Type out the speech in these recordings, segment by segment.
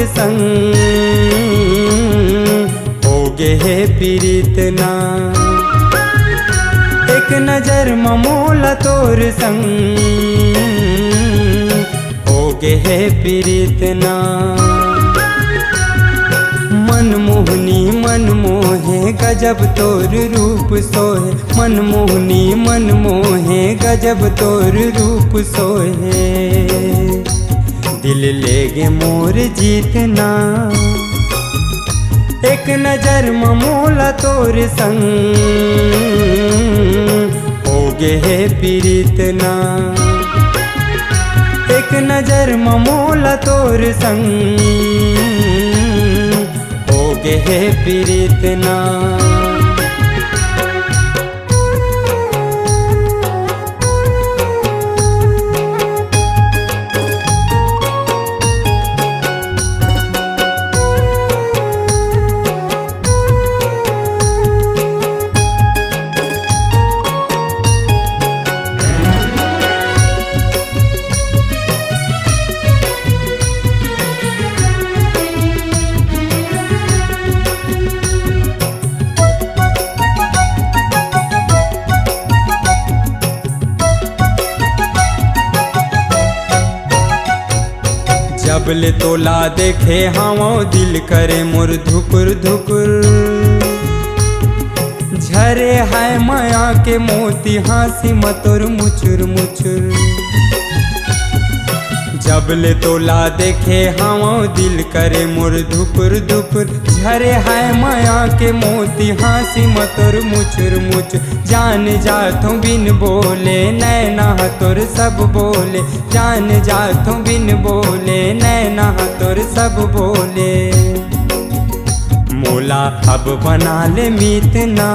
संग होगे है प्रीत ना। एक नजर ममोला तोर संग होगे है प्रीत ना। मनमोहनी मन मोहे गजब तोर रूप सोहे, मनमोहनी मन मोहे गजब तोर रूप सोहे। दिल ले गे मोर जीतना, एक नजर ममोला तोर संग होगे है प्रीत ना। एक नजर ममोला तोर संग होगे है प्रीत ना। जबले तोला देखे हाँ दिल करे मोर धुकुर धुकुर। झरे है माया के मोती हासी मतुर मुचुर मुचुर। जबले तोला देखे हाँ दिल करे मोर धुकुर धुकुर। झरे है माया के मोती हासी मतुर मुचुर मुचुर। जान जाथों बिन बोले नैना तोर सब बोले, जान जाथों बिन बोले नैना तोर सब बोले। मोला अब बना ले मीतना,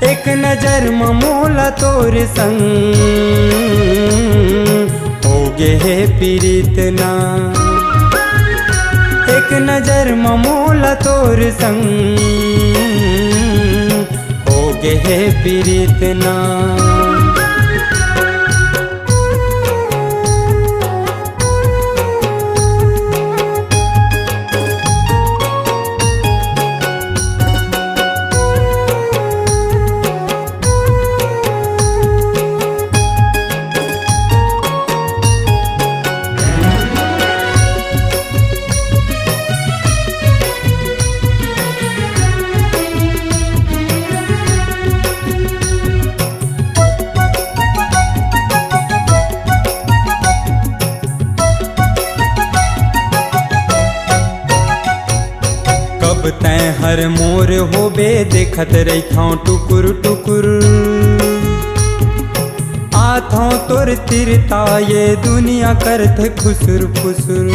एक नजर ममोला तोर संग होगे है प्रीत ना। एक नजर ममोला तोर संग होगे है प्रीत ना। तैं हर मोर होबे देखत रही टुकुर टुकुर। आथों तोर तिरता ये दुनिया करते खुसुर फुसुर।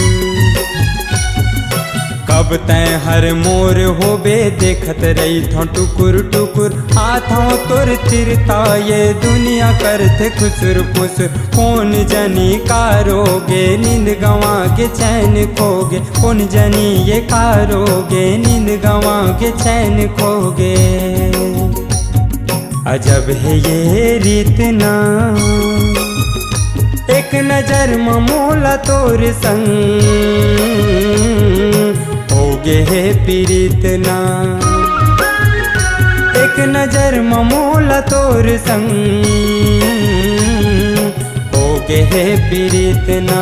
कब तैं हर मोर होबे देखत रही टुकुर टुकुर। आथों तोर तिरता ये दुनिया करते खुसुर फुसुर। कौन जनी कारोगे नींद गंवा के चैन खोगे, कौन जनी ये कारोगे नींद गंवा के चैन खोगे। अजब है ये रीत ना, एक नजर ममोला तोर संग होगे है प्रीत ना। एक नजर ममोला तोर संग होगे है प्रीत ना।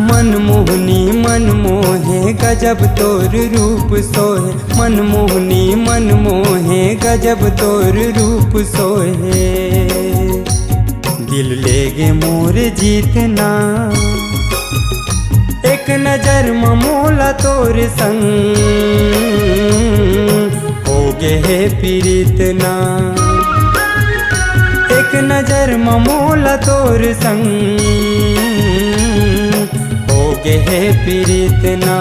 मनमोहनी मन मोहे गजब तोर रूप सोहे, मनमोहनी मन मोहे गजब तोर रूप सोहे। दिल ले गे मोर जीतना, एक नजर ममोला तोर संग होगे है प्रीत ना। एक नजर ममोला तोर संग होगे है प्रीत ना।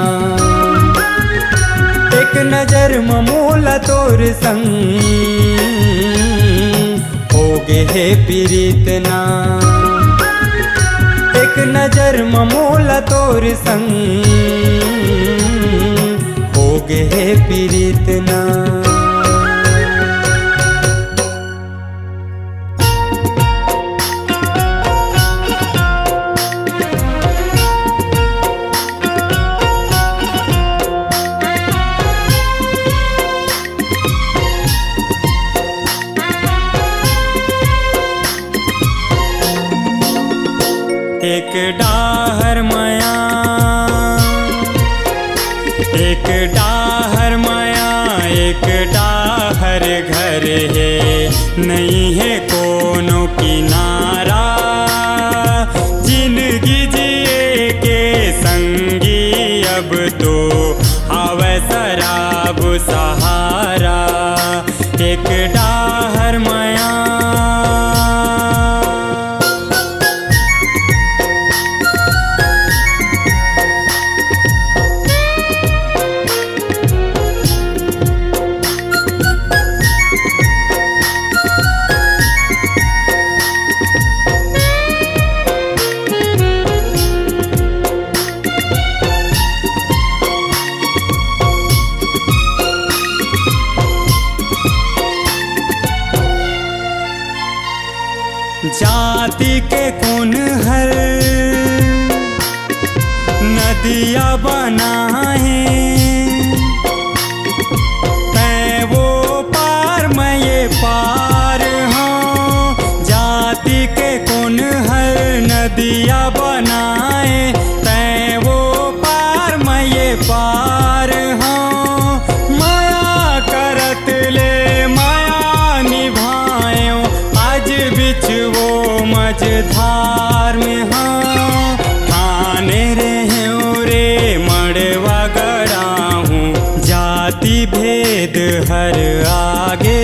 एक नजर ममोला तोर संग होगे है प्रीत ना। एक नजर ममोला तोर संग होगे है प्रीत ना। एक डाहर माया एक डाहर घर है, नहीं है कोनो किनारा। जिंदगी जिए के संगी अब तो आवे शराब सहारा। एक डाहर माया जाति के कौन हर नदिया बनाए, मैं वो पार मैं ये पार हूँ। जाति के कौन हर नदिया बनाए, मैं वो पार मैं ये पार हूँ। माया करत ले माया निभायो, आज बिच वो मझधार में हाँ। ठाने रहे रे मड़वा गड़ा हूँ, जाति भेद हर आगे।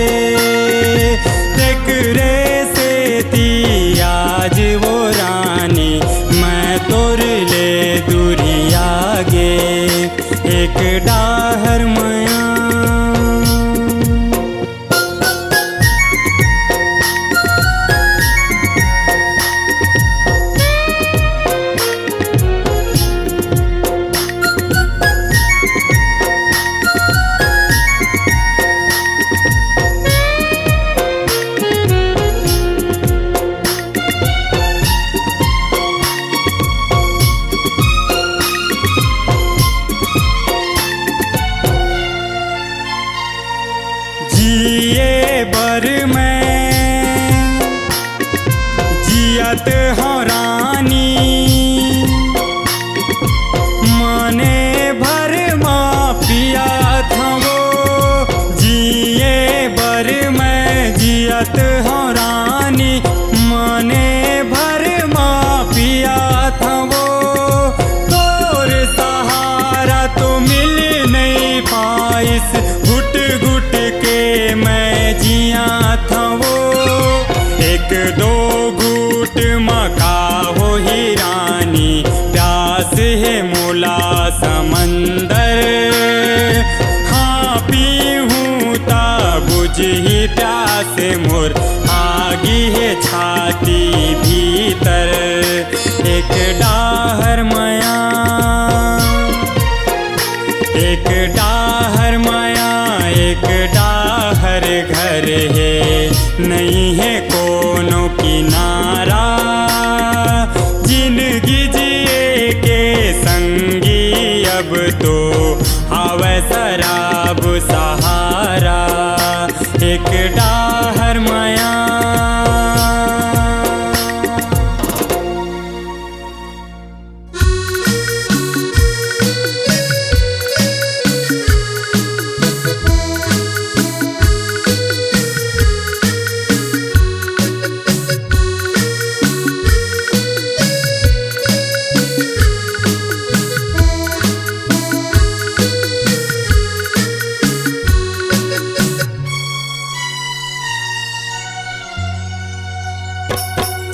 तेकरे से ती आज वो रानी, मैं तोर ले दूरी आगे। एक डाहर माया जिए बर मैं जियत हूँ रानी, मने भर माँ पिया था वो। जिए बर मैं जियत हूँ रानी, मने भर माँ पिया था वो। तोर सहारा तो मिल नहीं पाइस, घुट घुट के मैं जिया था वो। एक दो घूट मका हो ही रानी, प्यास है मोला समंदर। हाँ पी हूँ ता बुझ ही प्यास मोर, आगी है छाती भीतर। एक डाहर माया एक डाहर माया एक डाहर घर है, नहीं है कोनो किनारा। जिंदगी जिए के संगी अब तो आवे शराब सहारा। एक डाहर माया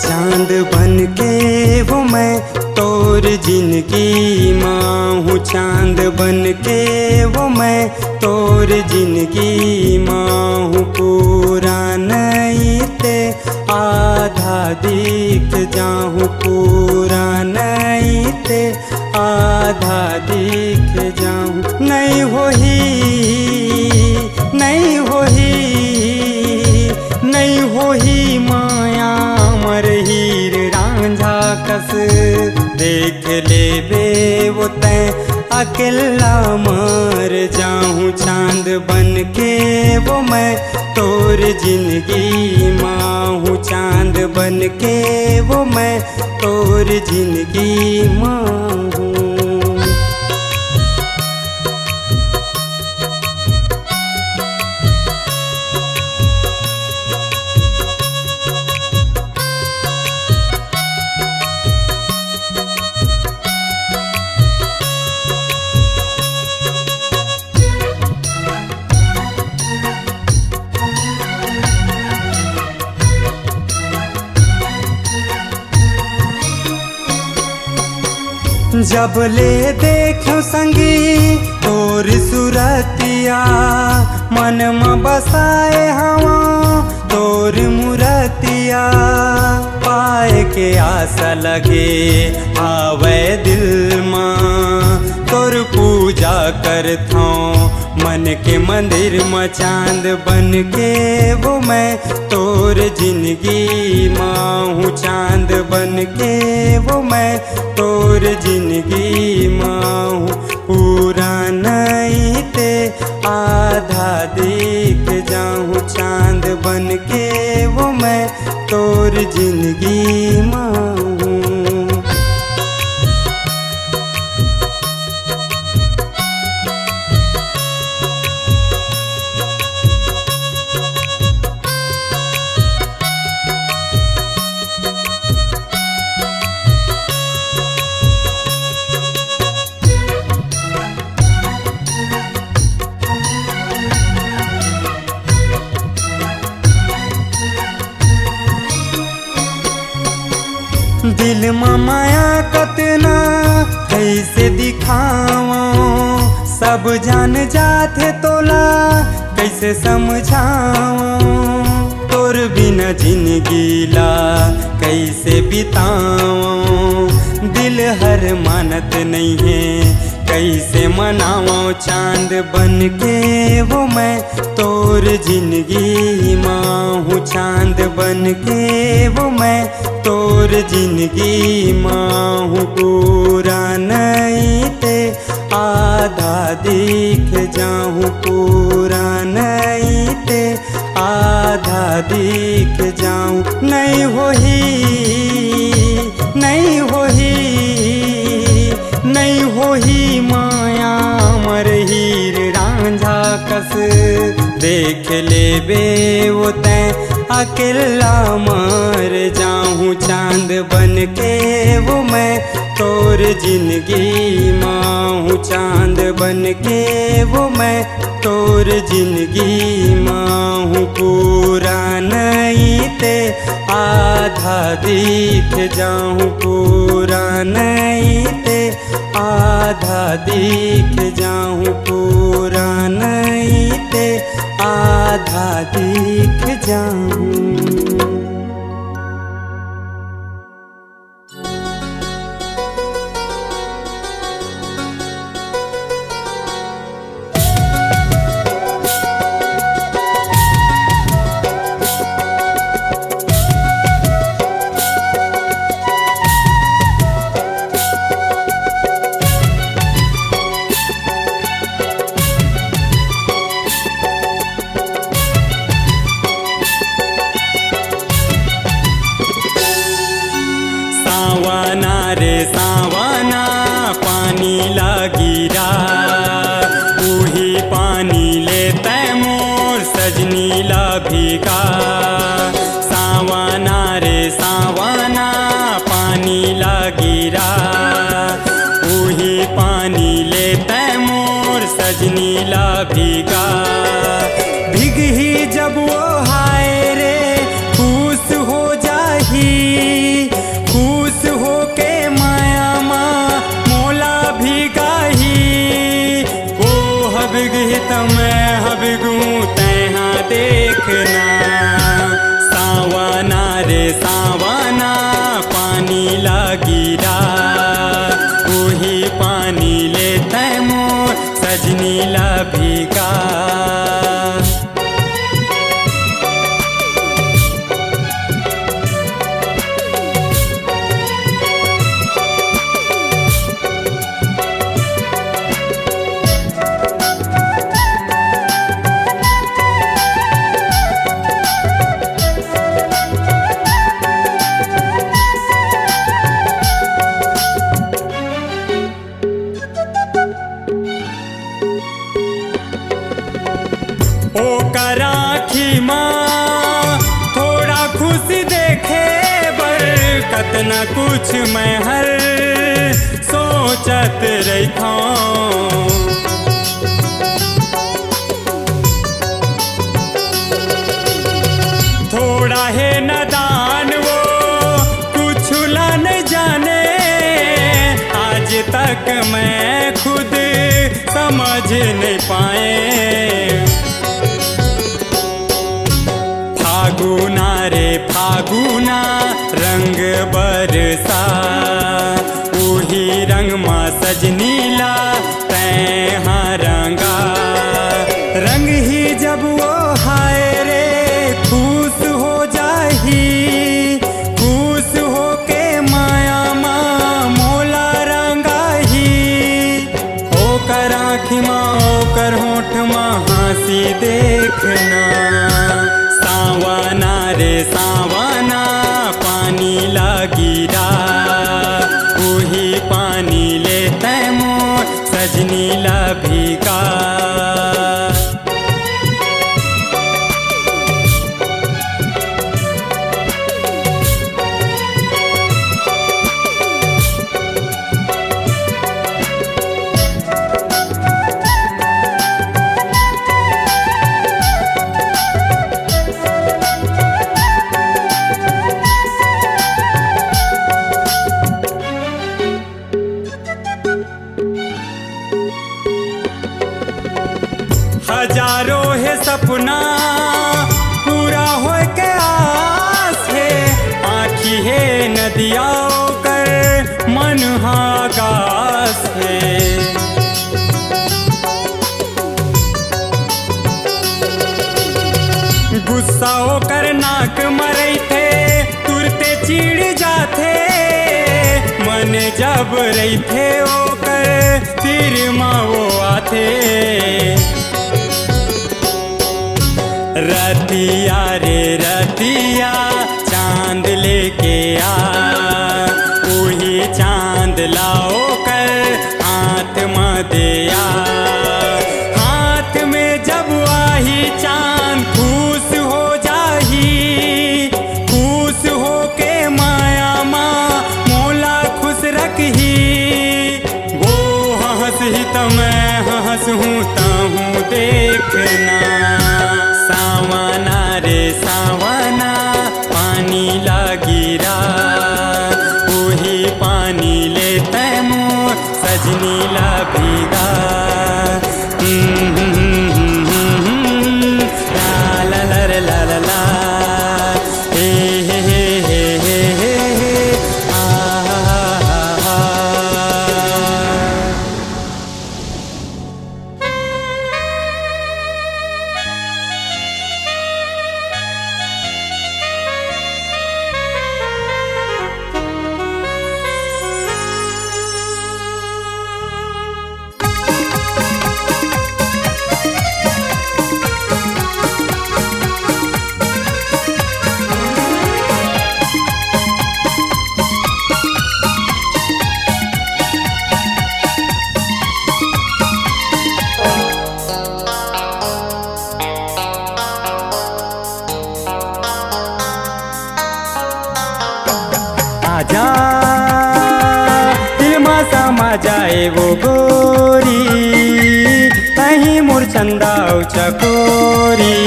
चांद बन के वो मैं तोर जिंदगी माँ हूँ। चांद बन के वो मैं तोर जिंदगी माँ हूँ। पूरा नहीं ते आधा दिख जाऊँ, पूरा नहीं ते आधा दिख जाऊँ। नहीं हो ही नहीं हो ही नहीं हो ही माया मर हीर रांझा कस। देख ले बे वो तैं अकेला मर जाऊँ। चांद बन के वो मैं तोर जिंदगी माँ हूँ। चांद बन के वो मैं तोर जिंदगी माँ हूँ। जब ले देखो संगी तोर सुरतिया, मन में बसाए हवा तोर मुरतिया। पाए के आशा लगे आवे दिल में, तोर पूजा करथो मन के मंदिर में। चांद बन के वो मैं तोर जिंदगी माँ हूँ, चांद बन के वो मैं तोर जिंदगी माँ हूँ। पूरा नहीं ते आधा दिख जाऊँ, चांद बन के वो मैं तोर जिंदगी माँ हूँ। दिल में माया कतना कैसे दिखावा, सब जान जाते तोला कैसे समझावा। तोर बिना जिंदगी ला कैसे बितावा, दिल हर मानत नहीं है कैसे मनावा। चांद बन के वो मैं तोर जिंदगी माँ हूँ, चांद बन के वो मैं तोर जिंदगी माँ हूँ। पूरा नहीं ते आधा दिख जाऊँ, पूरा नहीं ते आधा दिख जाऊँ। नहीं होही नहीं होही नहीं होही माया मर हीर रांझा कस। देख ले बे वो तैं अकेला मर जाऊँ, चांद बन के वो मैं तोर जिंदगी माँ हूँ, चांद बन के वो मैं तोर जिंदगी माँ हूँ। पूरा नहीं ते आधा दिख जाऊँ, पूरा नहीं ते आधा दिख जाऊँ, पूरा नहीं ते आधा दिख जाऊँ। सावना रे सावना पानी लागिरा, उही पानी लेते मोर सजनी ला भीगा। सावना रे सावना पानी लागिरा, उही पानी लेते मोर सजनी ला भीगा। भीग ही जब वो हाय रे खुश हो जाही, खुश हो के माया माँ मोला भीगाही। वो हबिगही तमें हबिगूँ तैहा देखना, सावना रे सावना पानी लागिरा, वही पानी लेते मोर सजनी ला भीगा। राखी माँ थोड़ा खुश देखे बर, कतना कुछ मैं हर सोचत रही था। थोड़ा है नदान वो कुछ ला न जाने, आज तक फर्क मैं खुद समझ नहीं पाए। फागुना रे फागुना रंग बरसा, उही रंग माँ सजनीला तैहा रंगा। रंग ही जब वो हाय रे खुश हो जाही, खुश हो के माया माँ मोला रंगाही। ओकर आँखी माँ ओकर होठ माँ हंसी देखना। सावना रे सावना पानी लगिरा, वही पानी लेते मोर सजनी ला भीगा। हजारों है सपना पूरा हो के आस है, आँखी है नदिया कर मन आगास है। गुस्सा होकर नाक मरई थे तुरते चिड़ जाते, मन जब रही थे ओकर फिर माँ वो आते। रतिया रे रतिया चांद लेके आ, वही चांद लाओ कर हाथ में दिया। हाथ में जब आही चांद खुश हो जाही, खुश हो के माया माँ मोला खुश रखही। वो हंस ही तो मैं हंस हूँ ताहूँ देखना। सावना रे सावना पानी लगिरा, वही पानी लेते मोर सजनी ला भीगा। ला ला ला ला ला ला हे हे हे हे हे हे आ। आजा दिल में समा जाए वो गोरी, कहीं मुरचंदा चकोरी।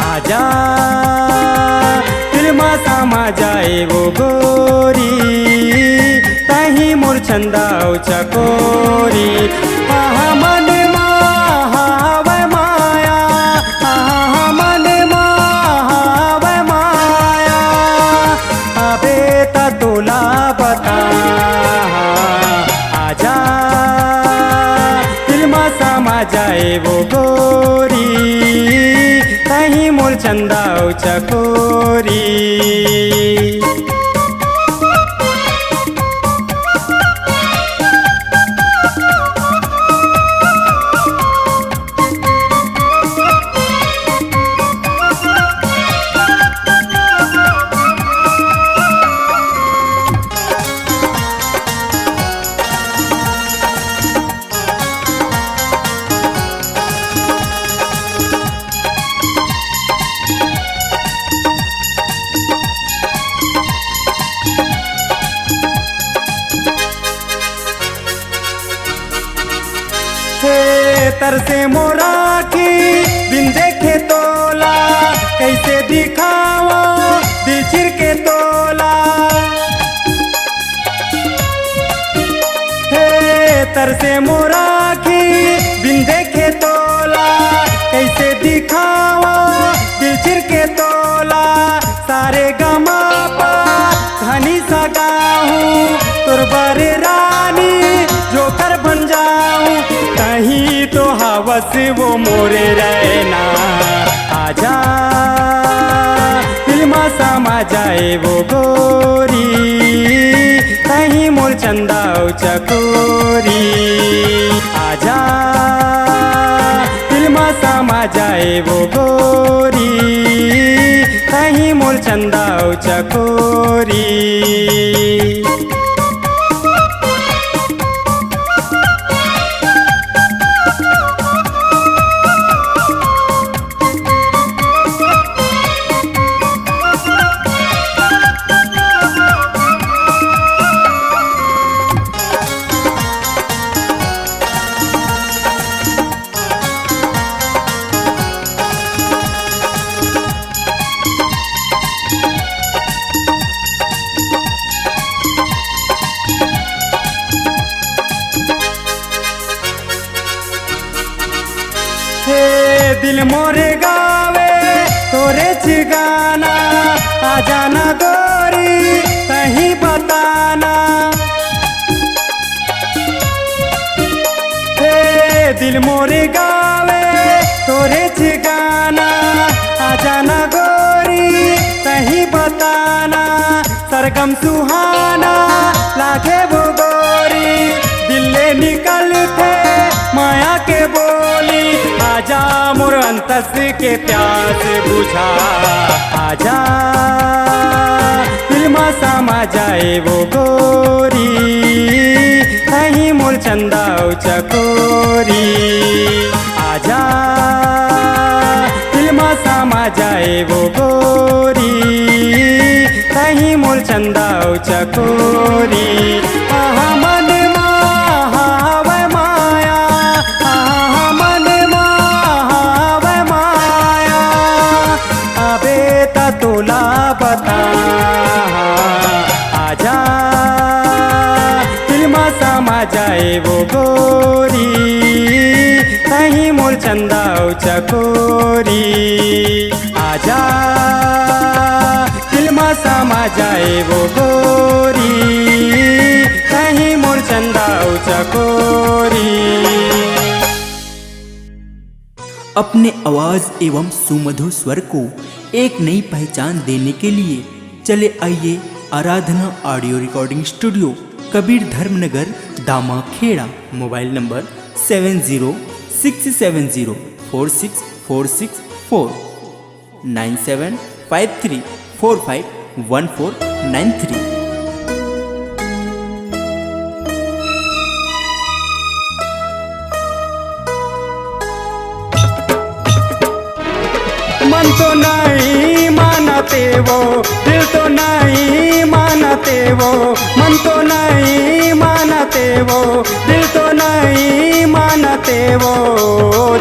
आजा दिल में समा जाए वो गोरी, कहीं मुरचंदा चकोरी। आहा मन माया, आहा मन माया, अबे तोला बता। आजा दिल में समा जाए वो गोरी, कहीं मोर चंदा चकोरी। तरसे मोरा की बिन देखे तोला, कैसे दिखाओ दिल चिर के तोला। हे तर से मोराखी बिन देखे तोला, कैसे दिखावा दिल चिर के तोला। सारे गमा पा धनी सगाहूँ तोर बारे रानी जो कर बन जाऊँ। कहीं तो हवस वो मोरे रहना आजा, दिल में समा जाए वो गोरी, कहीं मोर चंदा चकोरी। आजा दिल में समा जाए वो गोरी, कहीं मोर चंदा चकोरी। दिल मोरे गावे तोरे ठिकाना, आ जाना गोरी कहीं बताना। हे दिल मोरे गावे तोरे ठिकाना, आ जाना गोरी कहीं बताना। सरगम सुहाना लागे वो गोरी, दिल्ले निकलते माया के बोली। आजा मोर अंतस के प्यास बुझा, आजा दिल में समा जाए वो गोरी, कहीं मोर चंदा चकोरी। आजा दिल में समा जाए वो गोरी, कहीं मोर चंदा चकोरी। आहा मन तोला बता, आजा दिल में समा जाए वो गोरी, कहीं मोर चंदा चकोरी। आजा दिल में समा जाए वो गोरी, कहीं मोर चंदा चकोरी। अपने आवाज एवं सुमधुर स्वर को एक नई पहचान देने के लिए चले आइए Aradhana audio recording studio, Kabir Dharmnagar, Damakheda. Mobile number 7067046464, 9753451493। मन तो नहीं मानते वो, दिल तो नहीं मानते वो। मन तो नहीं मानते वो, दिल तो नहीं मानते वो।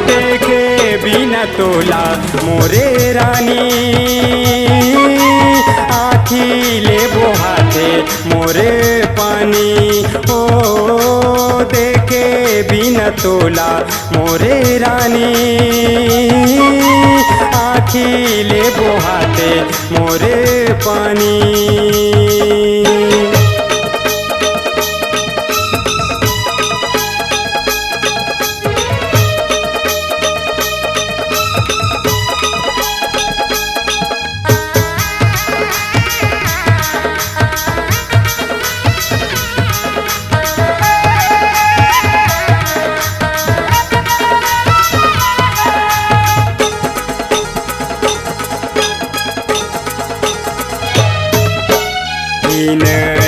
देखे बिना तोला मोरे रानी, आँखी ले बोहाते मोरे पानी। ओ देखे बिना तोला मोरे रानी, आँखी ले बोहाते मोरे पानी।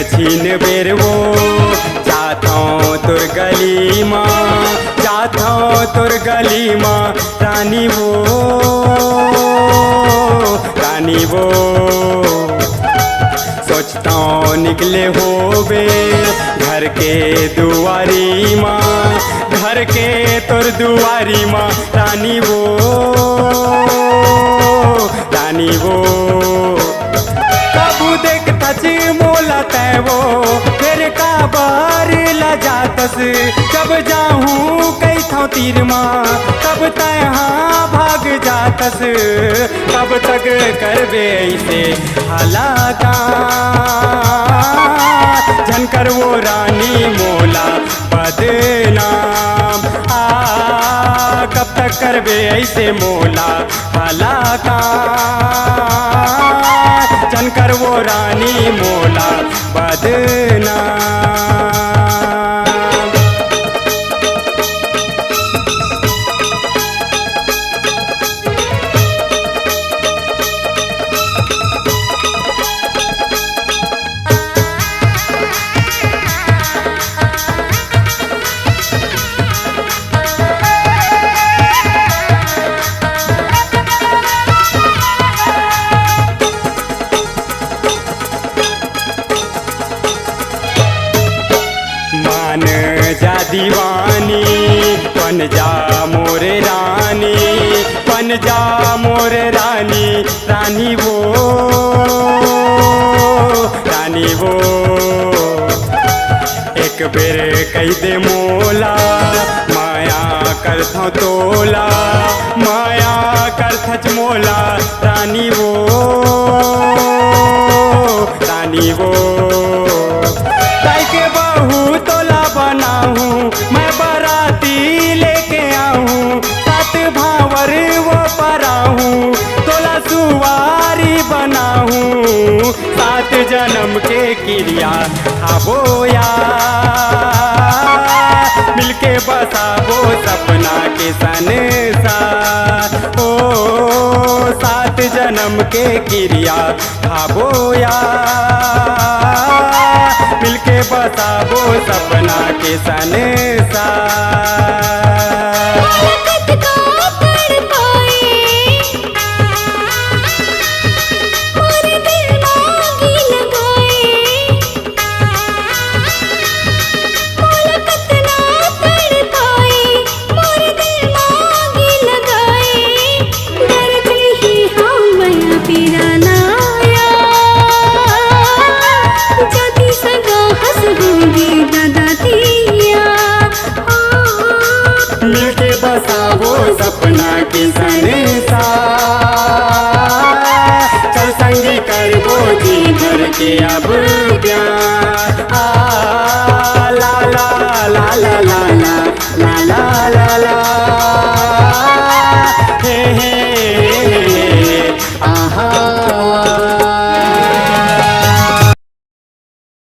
छीन बेर वो जाता तोर गली माँ, जाता तोर गली माँ। रानी वो रानी वो, सोचता निकले हो बे घर के दुआरी माँ, घर के तोर दुआरी माँ। रानी वो रानी वो, कबू देख तच मोला तैवो, फिर का बार ला जात जातस, जब जाहूँ कई थां तीर माँ तब तहाँ भाग जातस। कब तक करबे ऐसे हालाका, झनकर वो रानी मोला बदनाम। कब तक करबे ऐसे मोला हालाका, झनकर वो रानी मोला बदनाम। मान जा दीवानी बन जा मोरे रानी, बन जा मोरे रानी, रानी वो रानी वो। एक बेर कही दे मोला माया करथों तोला, माया करथच मोला रानी वो रानी वो। के बहू तोला बनाऊं मैं बाराती लेके आऊं, सात भावर वो पराऊं तोला सुवारी बनाऊं। सात जन्म के क्रिया खाबोया, मिलके बसाबो सपना के संसार। ओ सात जन्म के क्रिया खाबोया, मिलके बसाबो सपना के संसार। मिलके बसावो सपना के संसार, चल संगी करबो जी भर के अब प्यार। ला ला ला ला ला ला ला ला ला ला।